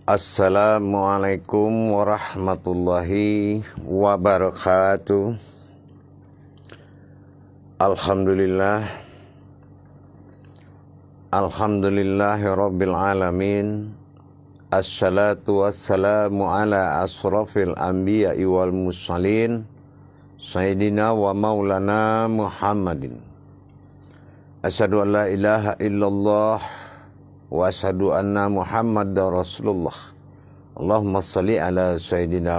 Assalamualaikum warahmatullahi wabarakatuh. Alhamdulillah. Alhamdulillahi rabbil alamin. Assalatu wassalamu ala asrafil anbiya'i wal mursalin Sayyidina wa maulana Muhammadin. Asyhadu an la ilaha illallah wa asyhadu anna Muhammadar Rasulullah. Allahumma salli ala Sayyidina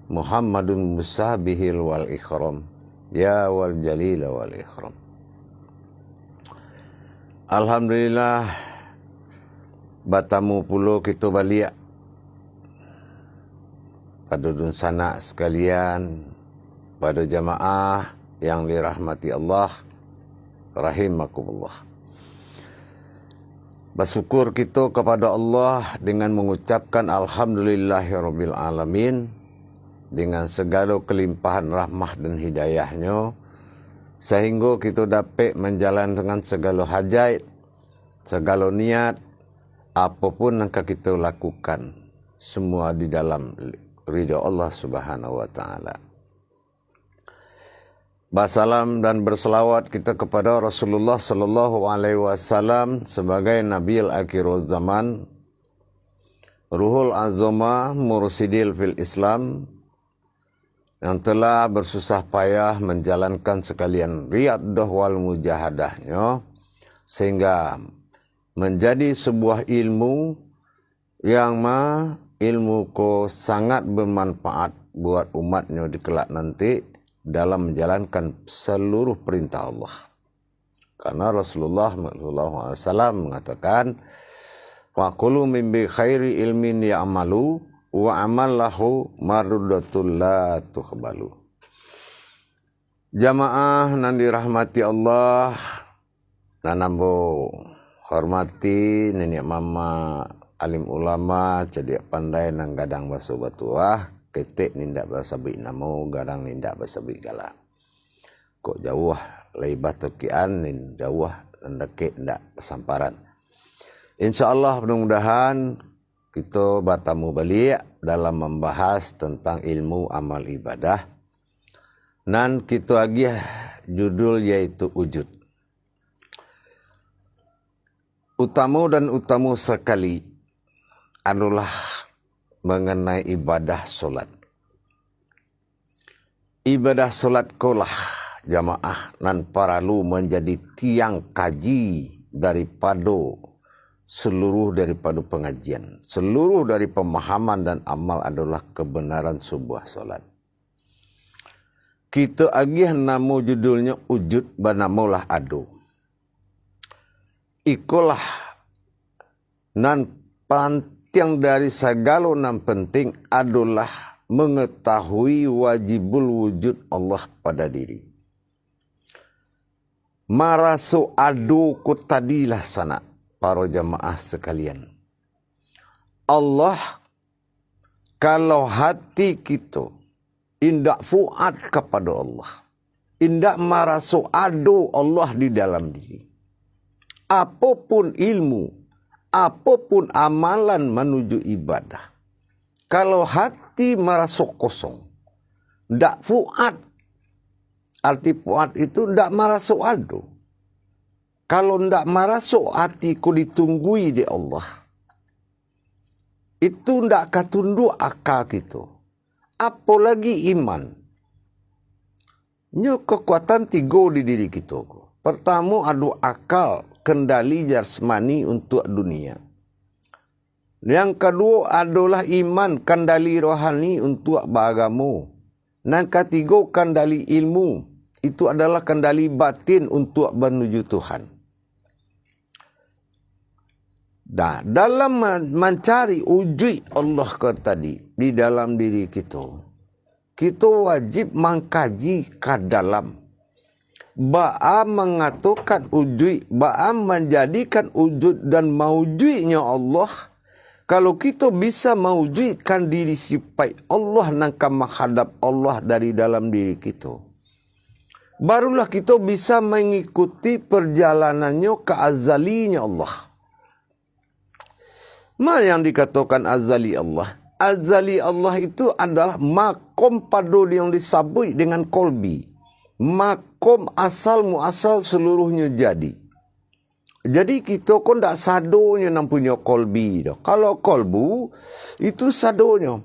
Muhammadun musabihil wal ikram. Ya wal jalil wal ikram. Alhamdulillah, batamu pulo kita balik pada dunsana sekalian, pada jamaah yang dirahmati Allah rahimakumullah. Bersyukur kita kepada Allah dengan mengucapkan alhamdulillahirabbil alamin, dengan segala kelimpahan rahmah dan hidayahnya, sehingga kita dapat menjalankan segala hajat, segala niat, apapun yang kita lakukan, semua di dalam ridha Allah Subhanahu wa taala. Bersalam dan berselawat kita kepada Rasulullah sallallahu alaihi wasallam sebagai Nabiul Akhirul Zaman, Ruhul Azama Mursidil fil Islam, yang telah bersusah payah menjalankan sekalian riyadah wal mujahadahnya sehingga menjadi sebuah ilmu yang ilmu ko sangat bermanfaat buat umatnya di kelak nanti dalam menjalankan seluruh perintah Allah. Karena Rasulullah SAW mengatakan, wa kullu min bi khairi ilmin ya'malu wa amallahu maruddatul la tuqbalu. Jamaah nan dirahmati Allah, nanambo hormati nenek mama alim ulama cedia pandai nang gadang baso batuah, ketek nindak basabi namo gadang nindak basabi gala. Kok jauh leibah tokian nin jauh ndake ndak samparan. Insyaallah mudah-mudahan kita bertemu balik dalam membahas tentang ilmu amal ibadah. Dan kita lagi judul yaitu wujud. Utama dan utama sekali adalah mengenai ibadah solat. Ibadah solat kolah jamaah nan paralu menjadi tiang kaji daripada pengajian. Seluruh dari pemahaman dan amal adalah kebenaran sebuah solat. Kita agih nama judulnya wujud banamulah adu. Ikulah nan pantiang dari segala nan penting adalah mengetahui wajibul wujud Allah pada diri. Marasu adu kutadilah sana. Para jamaah sekalian, Allah kalau hati kita indak fuad kepada Allah, indak marasu adu Allah di dalam diri, apapun ilmu, apapun amalan menuju ibadah, kalau hati marasu kosong, ndak fuad, arti fuad itu ndak marasu adu. Kalau ndak marasuk hatiku ditunggui di Allah, itu ndak katunduk akal kita. Apalagi iman. Nyo kekuatan tiga di diri kita. Pertama adu akal, kendali jasmani untuk dunia. Yang kedua adalah iman, kendali rohani untuk beragama. Yang ketiga kendali ilmu, itu adalah kendali batin untuk menuju Tuhan. Nah, dalam mencari wujud Allah ke tadi di dalam diri kita, kita wajib mengkaji ke dalam. Ba'a mengatakan wujud, ba'a menjadikan wujud dan mewujudnya Allah. Kalau kita bisa mewujudkan diri sifat Allah nangka menghadap Allah dari dalam diri kita, barulah kita bisa mengikuti perjalanannya ke azalinya Allah. Ma yang dikatakan azali Allah. Azali Allah itu adalah makom padu yang disabui dengan kolbi. Makom asal muasal seluruhnya jadi. Jadi kita pun tak sadonya nak punya kolbi dah. Kalau kolbu itu sadonya.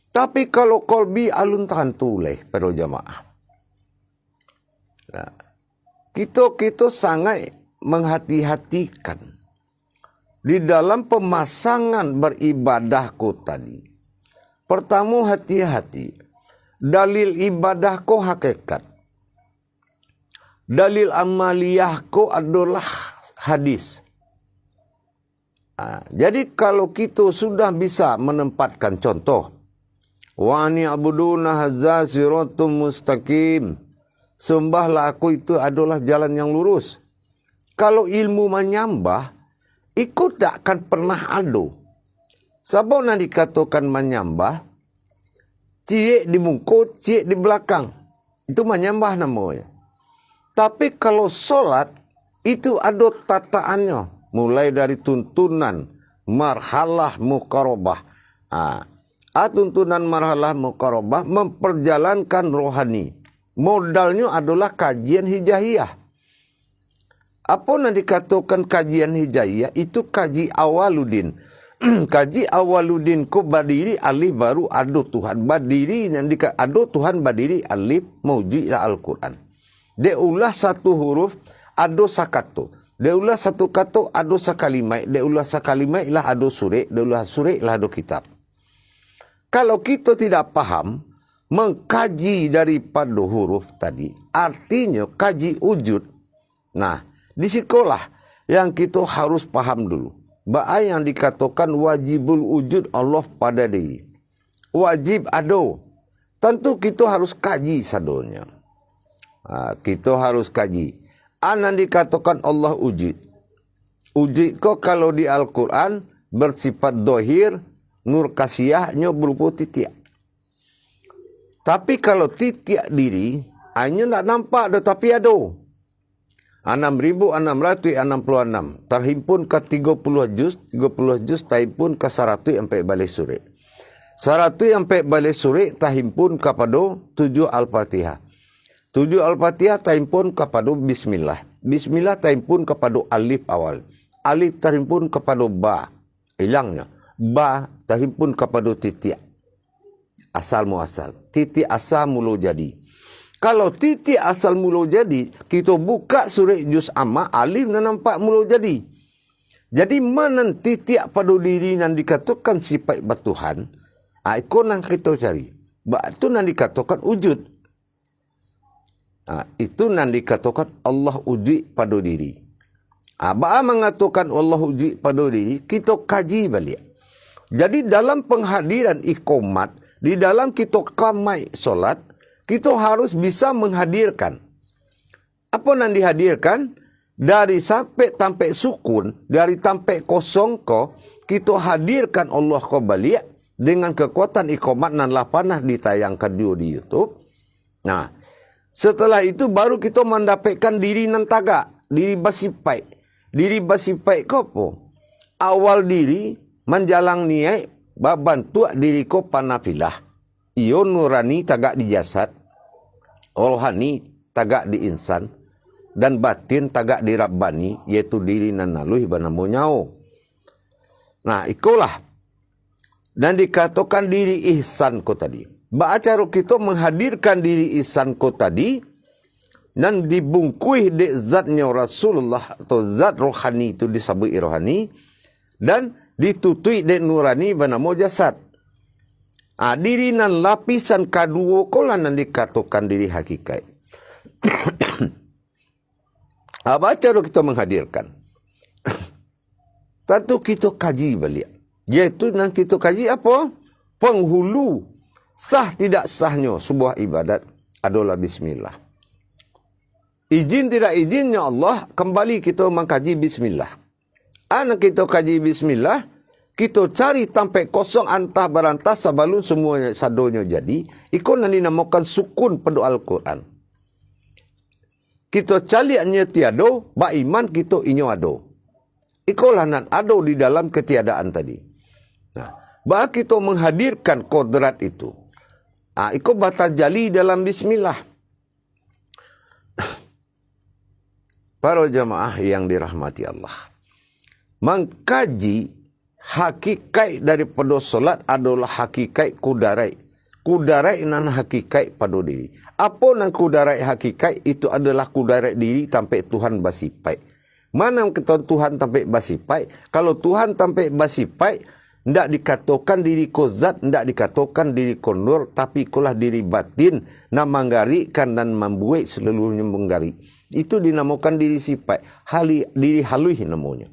Tapi kalau kolbi alun tahan tuleh pada jamaah. Nah, kita sangat menghati-hatikan di dalam pemasangan beribadahku tadi. Pertama, hati-hati. Dalil ibadahku hakikat. Dalil amaliyahku adalah hadis. Jadi kalau kita sudah bisa menempatkan contoh, wa ni'buduna hadza siratum mustaqim. Sembahlah aku itu adalah jalan yang lurus. Kalau ilmu menyambah, ikut tak akan pernah ada. Siapa nak dikatakan menyambah, cik di muka, cik di belakang. Itu menyambah namanya. Tapi kalau solat, itu ada tataannya. Mulai dari tuntunan, marhalah muqarabah. Tuntunan marhalah muqarabah memperjalankan rohani. Modalnya adalah kajian hijahiyah. Apa yang dikatakan kajian hijahiyah? Itu kaji awaludin. Kaji awaludin ko berdiri alif baru ada Tuhan. Berdiri yang ada Tuhan berdiri alif mauji Al-Quran. Dia ulah satu huruf ada sakato. Dia ulah satu kata ada sakalimai. Dia ulah sakalimai lah ada surek. Dia ulah surek lah ada kitab. Kalau kita tidak paham mengkaji daripada huruf tadi, artinya kaji wujud. Nah, di sekolah yang kita harus paham dulu. Bahawa yang dikatakan wajibul wujud Allah pada diri. Wajib ada. Tentu kita harus kaji sadonya. Kita harus kaji. Yang dikatakan Allah wujud. Wujud kok kalau di Al-Quran bersifat dohir, nur kasiyahnya berupa titik. Tapi kalau titik diri, hanya tak nampak tetapi ada. 6,666 terhimpun ke 30 juz terhimpun ke 100 sampai balik suri. 100 sampai balik suri terhimpun kepada 7 Al-Fatihah. 7 Al-Fatihah terhimpun kepada Bismillah. Bismillah terhimpun kepada alif awal. Alif terhimpun kepada ba. Hilangnya. Ba terhimpun kepada titik. Asal muasal. Titik asal mula jadi. Kalau titik asal mula jadi, kita buka surat juz amma, alif dan nampak mula jadi. Jadi mana titik pada diri yang dikatakan sifat bertuhan, ikut yang kita cari. Itu yang dikatakan wujud. Itu yang dikatakan Allah wujud pada diri. Bahawa mengatakan Allah wujud pada diri, kita kaji balik. Jadi dalam penghadiran iqamat, di dalam kita qamai solat, kita harus bisa menghadirkan. Apa yang dihadirkan? Dari sampai sukun, dari sampai kosong ko, kita hadirkan Allah ko balik dengan kekuatan iqamat dan lapanah ditayangkan di YouTube. Nah, setelah itu baru kita mendapatkan diri nan tagak, diri basipai. Diri basipai ko apa? Awal diri menjalang niat bantu diri ko panafilah. Iyo nurani tagak di jasad. Rohani tagak di insan dan batin tagak di Rabbani, yaitu diri nan naluh banamo nyao. Nah, ikulah dan dikatakan diri ihsan ko tadi. Cara kita menghadirkan diri ihsan ko tadi dan dibungkui de zatnya Rasulullah atau zat rohani itu disebut rohani dan ditutui de nurani banamo jasad. Diri nan lapisan kedua kolah nan dikatakan diri hakikat. Apa cara kita menghadirkan? Tentu kita kaji balik. Yaitu nan kita kaji apa? Penghulu. Sah tidak sahnya sebuah ibadat adalah bismillah. Izin tidak izinnya Allah, kembali kita mengkaji bismillah. Anak kita kaji bismillah, kita cari sampai kosong antah berantah sebelum semuanya sadonya jadi. Ikut yang dinamakan sukun pada Al-Quran. Kita caliannya tiada, iman kita inyo ado. Ikulah nan ado di dalam ketiadaan tadi. Nah, bah kita menghadirkan kodrat itu. Iko bata jali dalam bismillah. Para jamaah yang dirahmati Allah, mengkaji hakikat daripada solat adalah hakikat kudarai. Kudarai nan hakikat pada diri. Apa nan kudarai hakikat itu adalah kudarai diri sampai Tuhan basipai. Mana kita Tuhan sampai basipai? Kalau Tuhan sampai basipai, tidak dikatakan diri ko zat, tidak dikatakan diri ko nur, tapi ikulah diri batin, nak menggarikan dan membuat seluruhnya menggari. Itu dinamakan diri sifat, diri halui namanya.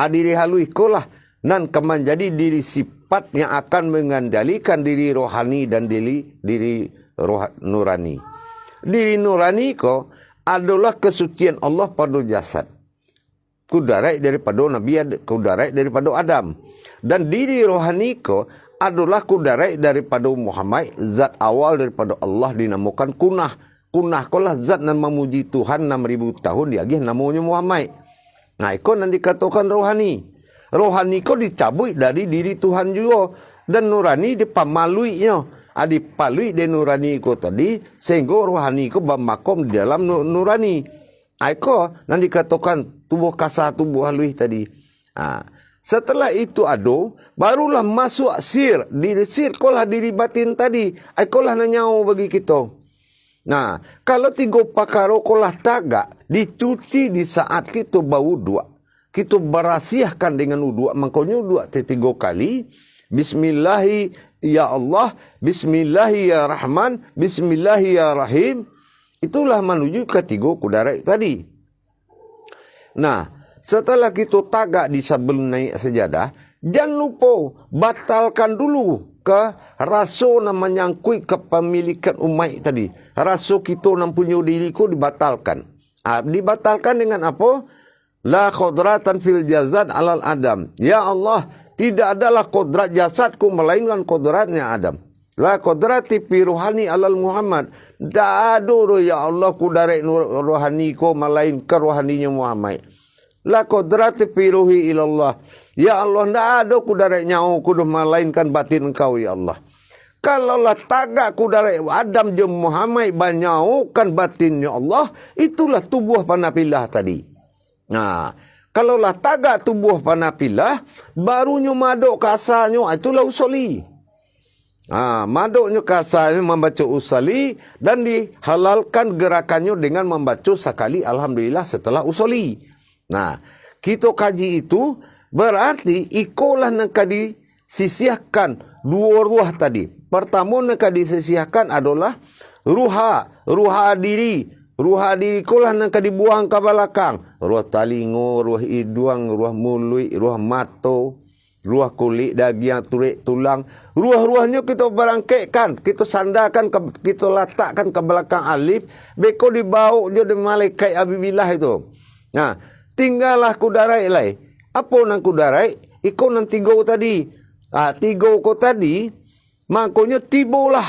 Diri halui ikulah nan keman jadi diri sifat yang akan mengendalikan diri rohani dan diri nurani. Diri nurani ko adalah kesucian Allah pada jasad. Kudarai daripada Nabi, kudarai daripada Adam. Dan diri rohani ko adalah kudarai daripada Muhammad, zat awal daripada Allah dinamakan kunah. Kunah ko lah zat yang memuji Tuhan 6,000 tahun dia namanya Muhammad. Nah, itu yang dikatakan rohani. Rohani ko dicabut dari diri Tuhan juga. Dan nurani dipamaluinya. Dipalui dari nurani ko tadi, sehingga rohani ko bermakom di dalam nurani. Itu yang dikatakan tubuh kasar, tubuh halus tadi. Setelah itu barulah masuk sir. Diri sir kolah diri batin tadi. Ikolah nanyau bagi kita. Nah, kalau 3 perkara kolah tagak dicuci di saat kita berwuduk, kita berasiahkan dengan wuduk, makanya wuduk 3 kali. Bismillahi ya Allah, Bismillahi ya Rahman, Bismillahi ya Rahim. Itulah menuju ke 3 kudarat tadi. Nah, setelah kita tagak di sebelum naik sejadah, jangan lupa batalkan dulu ke rasa yang menyangkut kepemilikan umat tadi. Rasa kita yang punya diri ko dibatalkan. Dibatalkan dengan apa? La qodratan fil jasad alal Adam. Ya Allah, tidak adalah kodrat jasadku melainkan kodratnya Adam. La qodrati fi ruhani alal Muhammad. Tak ada ya Allah kudarai rohani ko melainkan rohaninya Muhammad. La qodrati fi ruhi ilallah. Ya Allah, tidak ada kudarai nyawa kudu melainkan batin engkau ya Allah. Kalaulah tagak kudarai Adam je Muhammad banyaukan batinnya Allah, itulah tubuh panapilah tadi. Nah, kalaulah tagak tubuh panapilah, barunya maduk kasarnya, itulah usoli. Maduknya kasarnya membaca usoli dan dihalalkan gerakannya dengan membaca sekali Alhamdulillah setelah usoli. Nah, kita kaji itu berarti ikolah yang disisihkan 2 ruh tadi. Pertama yang disisihkan adalah ruha diri. Ruha diri ikolah yang dibuang ke belakang. Ruh talingo, ruh hidung, ruh mulut, ruh mata, ruh kulit, daging, turik, tulang. Ruh-ruhnya kita berangkatkan, kita sandarkan, kita letakkan ke belakang alif. Beko dibawa je di malaikat abibillah itu. Nah, tinggallah kudarai lai. Apa nang kudarai? Iko nang 3 tadi. 3 ko tadi, makanya tibulah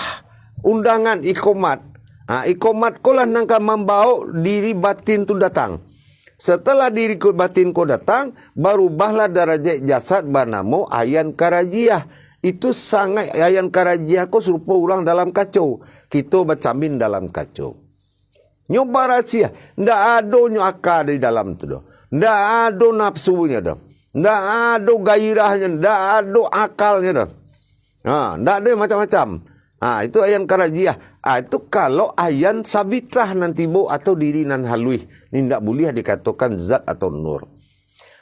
undangan ikomat. Ikomat ko lah nang membawa diri batin tu datang. Setelah diri batin ko datang, berubahlah darajat jasad bernama ayan karajiah. Itu sangat ayan karajiah ko serupa orang dalam kacau. Kita bercamin dalam kacau. Nyoba rahsia. Tidak ada akal di dalam tu dah. Tidak ada nafsunya dah. Tidak ada gairahnya. Tidak ada akalnya dah. Tidak ada macam-macam. Itu ayan karajiah. Itu kalau ayan sabitah nanti bo atau diri nan halui. Ini tidak boleh dikatakan zat atau nur.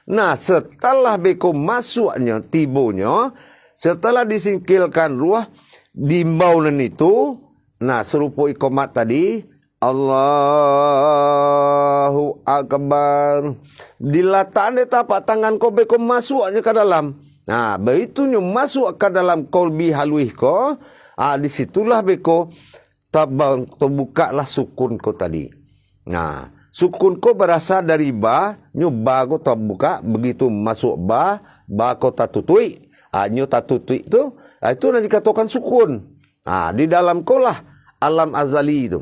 Nah, setelah beko masuknya tibonya, setelah disingkilkan ruh dimbaunan itu, nah serupa ikomat tadi, Allahu Akbar. Diletakkan di tapak tangan kau beko masuknya ke dalam. Nah, begitunya masuk ke dalam kolbi halui kau. Disitulah beko terbukalah sukun kau tadi. Nah, sukun kau berasal dari ba, nyoba kau terbuka, begitu masuk ba kau tak tutui. Nyo tak tutui itu nanti dikatakan sukun. Di dalam kau lah alam azali itu.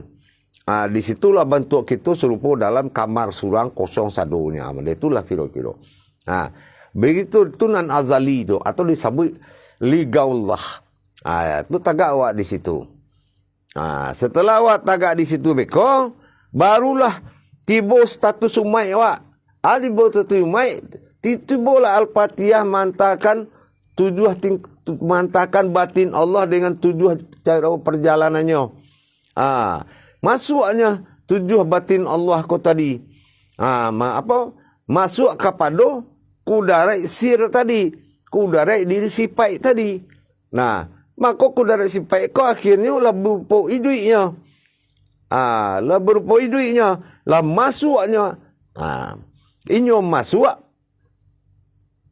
Disitulah bentuk kita serupa dalam kamar surang kosong sadunya. Itulah kira-kira. Begitu tunan azali tu atau disebut ligaullah. Itu tagak awak di situ. Setelah awak tagak di situ beko, barulah tiba status umai awak. Tiba status umai, tibalah Al-Fatihah mantakan mantakan batin Allah dengan tujuh cara perjalanannya. Masuknya tujuh batin Allah ko tadi. Masuk kepada kudarai sir tadi, kudarai diri sifat tadi. Nah, maka kudarai sifat ko akhirnya lah berupa hidupnya. Lah berupa hidupnya, lah masuknya. Inyo masuk,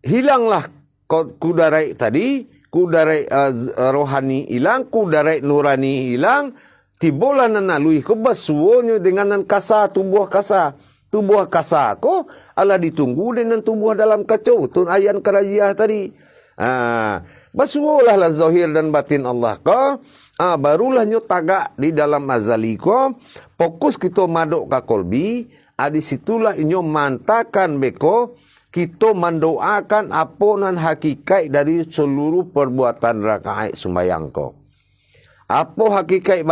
hilanglah kudarai tadi, kudarai rohani hilang, kudarai nurani hilang, tibolah nanalui ke basuonyo dengan nan kasa, tubuh kasa. Tubuh kasa ko ala ditunggu dengan tubuh dalam kacau. Tun ayan kerajiah tadi. Basuolah lah zahir dan batin Allah ko. Barulah nyo tagak di dalam azali ko. Fokus kita maduk ka kolbi. Di situlah inyo mantakan beko. Kita mendoakan apa nan hakikat dari seluruh perbuatan rakaat sembahyang ko. Apa hakikat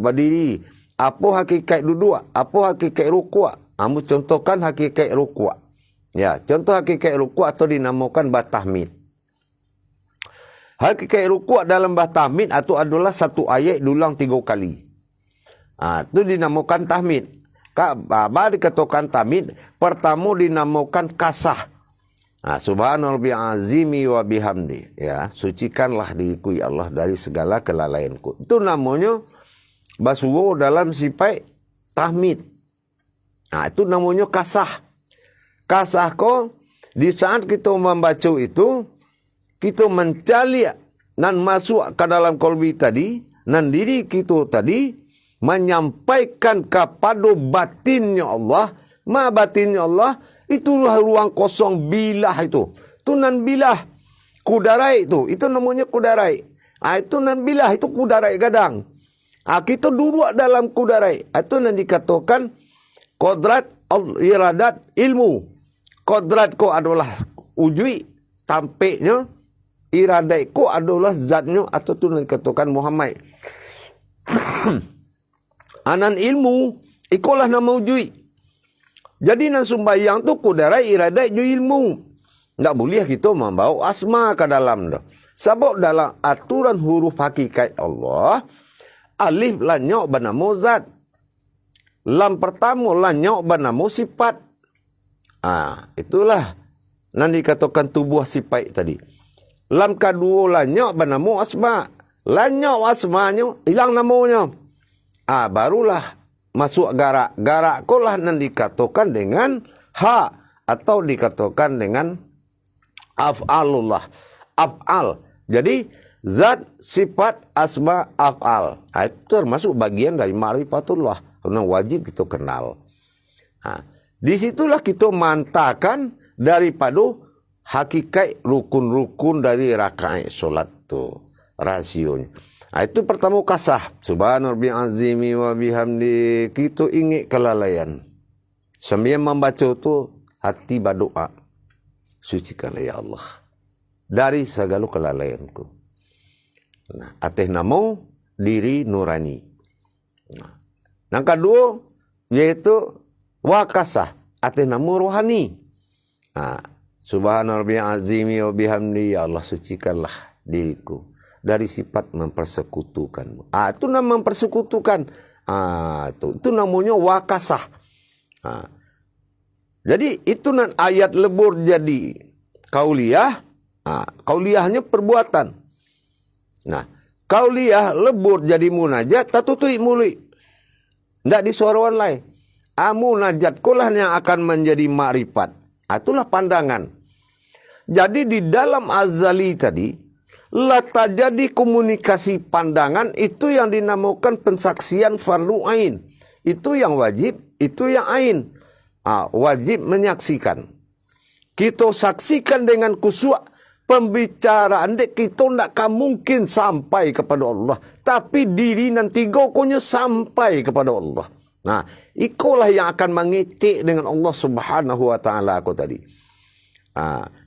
berdiri? Apa hakikat duduk? Apa hakikat rukuk? Amu contohkan hakikat rukuk. Ya, contoh hakikat rukuk atau dinamakan batahmid. Hakikat rukuk dalam batahmid itu adalah satu ayat diulang 3 kali. Itu dinamakan tahmid. Baru dikatakan tahmid, pertama dinamakan kasah. Subhanallah bi'azimi wa bihamdi. Ya, sucikanlah diriku ya Allah dari segala kelalaianku. Itu namanya basuwo dalam sifat tahmid. Itu namanya kasah. Kasah ko, di saat kita membaca itu, kita mencari dan masuk ke dalam kolbi tadi, dan diri kita tadi, menyampaikan kepada batinnya Allah. Batinnya Allah, itulah ruang kosong bilah itu. Itu nan bilah. Kudarai itu namanya kudarai. Itu nan bilah, itu kudarai gadang. Kita duduk dalam kudarai. Itu yang dikatakan kodrat, iradat, ilmu. Kodrat ko adalah ujui, tampiknya. Iradat ko adalah zatnya. Atau itu yang dikatakan Muhammad. Anan ilmu, ikolah nama ujui. Jadi nan sumbayang tu kudarai, iradat, ju ilmu. Tak boleh kita membawa asma ke dalam dah. Sebab dalam aturan huruf hakikat Allah, alif la nyok bernama zat. Lam pertama la nyok bernama sifat. Itulah yang dikatakan tubuh sifat tadi. Lam kedua la nyok bernama asma. La nyok asmanya hilang namanya. Barulah masuk garak. Garak kolah yang dikatakan dengan ha atau dikatakan dengan af'alullah. Af'al. Jadi zat, sifat, asma, af'al. Itu termasuk bagian dari ma'rifatullah. Karena wajib kita kenal. Di situlah kita mantakan daripada hakikat rukun-rukun dari rakaat solat tu. Rasionya. Itu pertama kasah. Subhanallah bi'azimi wa bihamdi. Kita ingat kelalaian. Sambil membaca tu, hati berdoa. Sucikanlah ya Allah. Dari segala kelalaianku. Atas nama diri nurani. Yang kedua yaitu wakasah, atas nama rohani. Subhanallah bi'azimi wa bihamdi, ya Allah sucikanlah diriku dari sifat mempersekutukanmu. Itu nama mempersekutukan. Itu namanya wakasah. Jadi itu nan ayat lebur jadi kauliyah. Kauliyahnya perbuatan. Nah, kauliyah lebur jadi munajat, tak tutui mului. Tidak disuarawan lain. Munajat kulah yang akan menjadi ma'rifat. Itulah pandangan. Jadi di dalam azali tadi, letak jadi komunikasi pandangan itu yang dinamakan pensaksian fardu ain. Itu yang wajib, itu yang ain. Wajib menyaksikan. Kita saksikan dengan khusyuk. Pembicaraan dek kita tak mungkin sampai kepada Allah. Tapi diri nanti gokonya sampai kepada Allah. Itulah yang akan mengetik dengan Allah Subhanahu wa ta'ala aku tadi.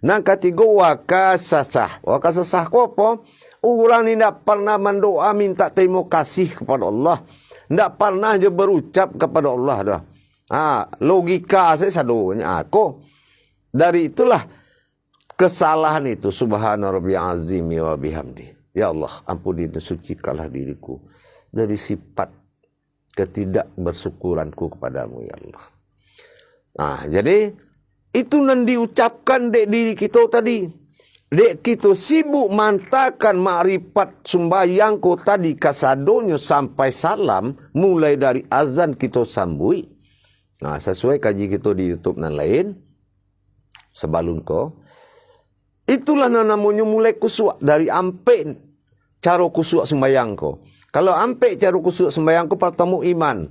Nang ketiga wakasasah. Wakasasah ko apa? Orang ni tidak pernah mendoa minta terima kasih kepada Allah. Tidak pernah je berucap kepada Allah dah. Logika saya sadonya aku. Dari itulah kesalahan itu. Subhana rabbi azimi wa bihamdi. Ya Allah, ampuni dan sucikanlah diriku dari sifat ketidakbersyukuranku kepadamu ya Allah. Jadi itu yang diucapkan dek diri kita tadi. Dek kita sibuk mantakan makrifat sembahyangku tadi kasadonyo sampai salam. Mulai dari azan kita sambui. Sesuai kaji kita di YouTube dan lain. Sebelum ko. Itulah namanya mulai kusuk. Dari ampe cara kusuk sembahyangku. Kalau ampe cara kusuk sembahyangku pertama iman.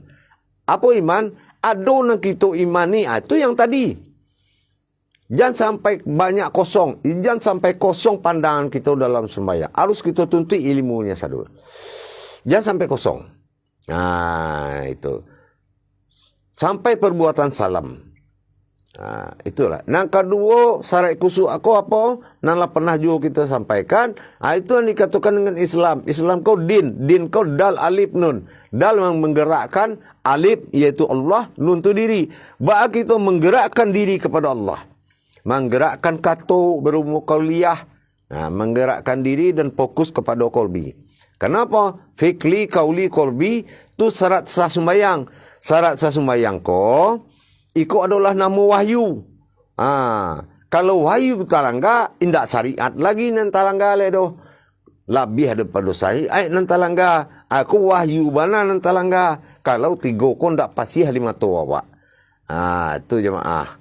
Apa iman? Ado yang kita imani. Itu yang tadi. Jangan sampai banyak kosong. Jangan sampai kosong pandangan kita dalam sembahyang. Harus kita tuntut ilmunya satu. Jangan sampai kosong. Itu. Sampai perbuatan salam. Itulah. Yang kedua, syarat kusuk aku apa? Nanglah pernah juga kita sampaikan. Itu yang dikatakan dengan Islam. Islam kau din. Din kau dal alif nun. Dal yang menggerakkan alif yaitu Allah. Nun tu diri. Bahawa kita menggerakkan diri kepada Allah. Menggerakkan kata berumur qauliyah. Menggerakkan diri dan fokus kepada qalbi. Kenapa? Fikli, qauli, qalbi itu syarat sah sembahyang. Syarat sah sembahyang ko ikut adalah nama wahyu. Kalau wahyu talangga indak syariat lagi nan talangga le doh. Lebih daripada syariat nan talangga. Aku wahyu bana nan talangga. Kalau tiga ko ndak pasti lima tu awak. Itu jemaah.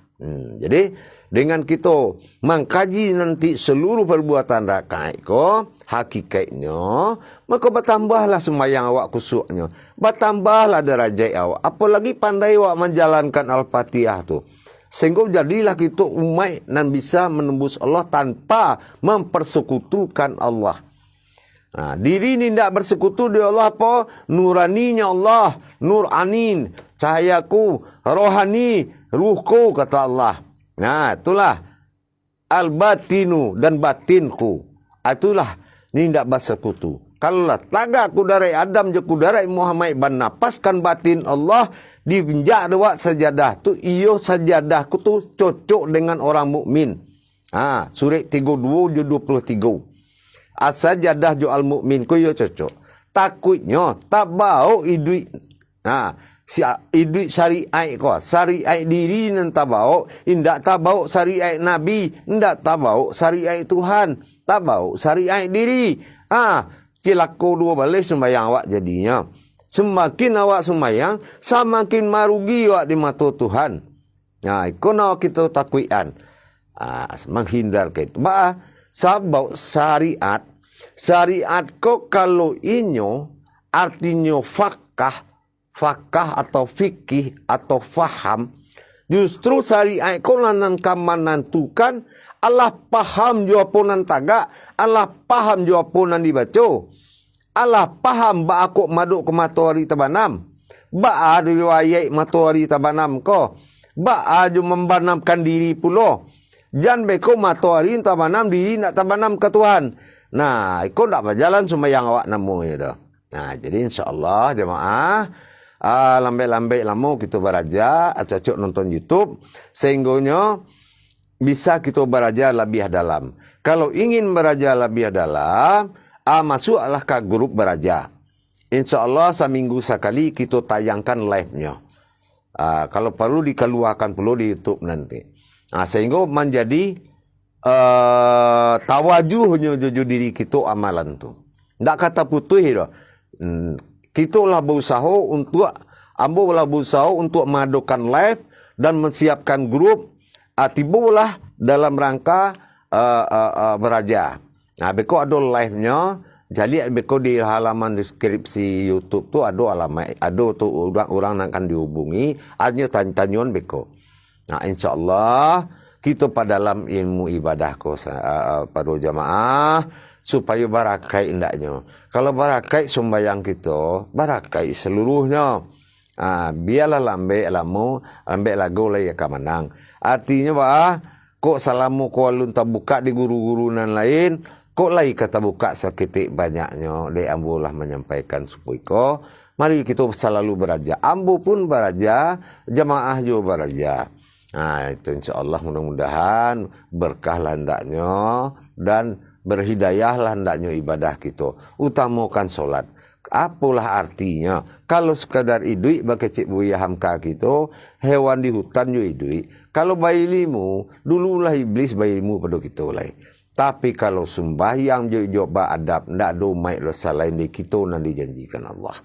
Jadi dengan kita mengkaji nanti seluruh perbuatan rakyat ko, hakikatnya, maka bertambahlah sembahyang awak kusuknya. Bertambahlah derajat awak. Apalagi pandai awak menjalankan Al-Fatihah tu. Sehingga jadilah kita umat dan bisa menembus Allah tanpa mempersekutukan Allah. Diri ni tidak bersekutu dengan Allah apa? Nuraninya Allah. Nur anin. Cahayaku. Rohani. Ruhku kata Allah. Itulah al-batinu dan batinku. Itulah ni tidak bersekutu. Kalau tagak kudarai Adam je kudarai Muhammad ban napaskan batin Allah dibinjak dewak sajadah tu iyo sajadah ku tu cocok dengan orang mukmin. Surat 32 je 23. As-sajadah jo al-mukmin ku iyo cocok. Takutnya tak bau idui. Idui syariat ko. Syariat diri nan tabau. Indak tabau syariat Nabi. Indak tabau syariat Tuhan. Tabau syariat diri. Cilako dua balik sembahyang awak jadinya. Semakin awak sembahyang, semakin marugi awak di mata Tuhan. Ikono kita takuian. Menghindar ke itu. Sabau syariat. Syariat ko kalau inyo artinya fakah atau fikih atau faham, justru syariat ko lanan kaman nantukan Allah paham jawapan taga, Allah paham jawapan dibaca, Allah paham ba aku maduk ke matahari tabanam, ba ada riwayat matahari tabanam ko, ba aju membanamkan diri pulo, jangan beko matahari tabanam diri nak tabanam ke Tuhan. Iko tak berjalan sembahyang awak namu ya. Jadi insyaAllah jemaah. Lambai-lambai lama kita beraja cocok nonton YouTube sehingga bisa kita beraja lebih dalam. Kalau ingin beraja lebih dalam, masuklah ke grup beraja. InsyaAllah seminggu sekali kita tayangkan live-nya. Kalau perlu dikeluarkan perlu di YouTube nanti. Sehingga menjadi tawajuhnya jujur diri kita amalan tu. Tak kata putih dah. Kita lah berusaha untuk mengadakan live dan menyiapkan grup. Tibalah dalam rangka beraja. Beko ada live-nya. Jadi beko di halaman deskripsi YouTube tu ada alamat. Ada tu orang akan dihubungi. Hanya tanya-tanyaan beko. InsyaAllah kita pada dalam ilmu ibadah ko para jamaah supaya barakai indaknya. Kalau barakai sembahyang kita, barakai seluruhnya. Biarlah lambai lamu, lambai lagu lah ya kemenang. Artinya Kok salamu ko alun tabuka di guru-guru nan lain, kok lai kata buka seketik banyaknya, de ambo lah menyampaikan supaya ko, mari kita selalu beraja. Ambo pun beraja, jamaah juga beraja. Nah itu insya Allah mudah-mudahan berkah landaknya dan berhidayah landaknya ibadah kita. Utamakan solat. Apalah artinya kalau sekadar idui bagi cik buya hamka kita, hewan di hutan juga idui. Kalau bayi limu, dululah iblis bayi limu pada kita mulai. Tapi kalau sembahyang coba adab, ndak ada umat selain di kita yang dijanjikan Allah.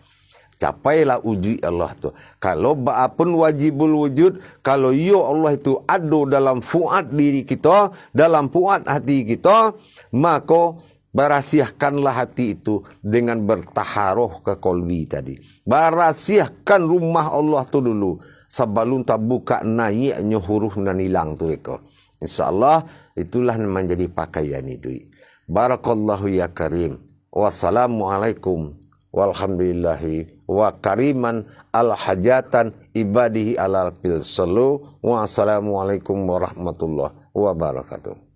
Capailah uji Allah tu. Kalau ba'apun wajibul wujud, kalau ya Allah itu ada dalam fuad diri kita, dalam fuad hati kita, maka berasiahkanlah hati itu dengan bertaharuh ke kolbi tadi. Berasiahkan rumah Allah tu dulu. Sebelum tak buka naiknya huruf dan hilang tu eko. InsyaAllah itulah menjadi pakaian itu. Barakallahu ya karim. Wassalamualaikum. Walhamdulillahi wa kariman al-hajatan ibadihi alal pilsalu. Wassalamualaikum warahmatullahi wabarakatuh.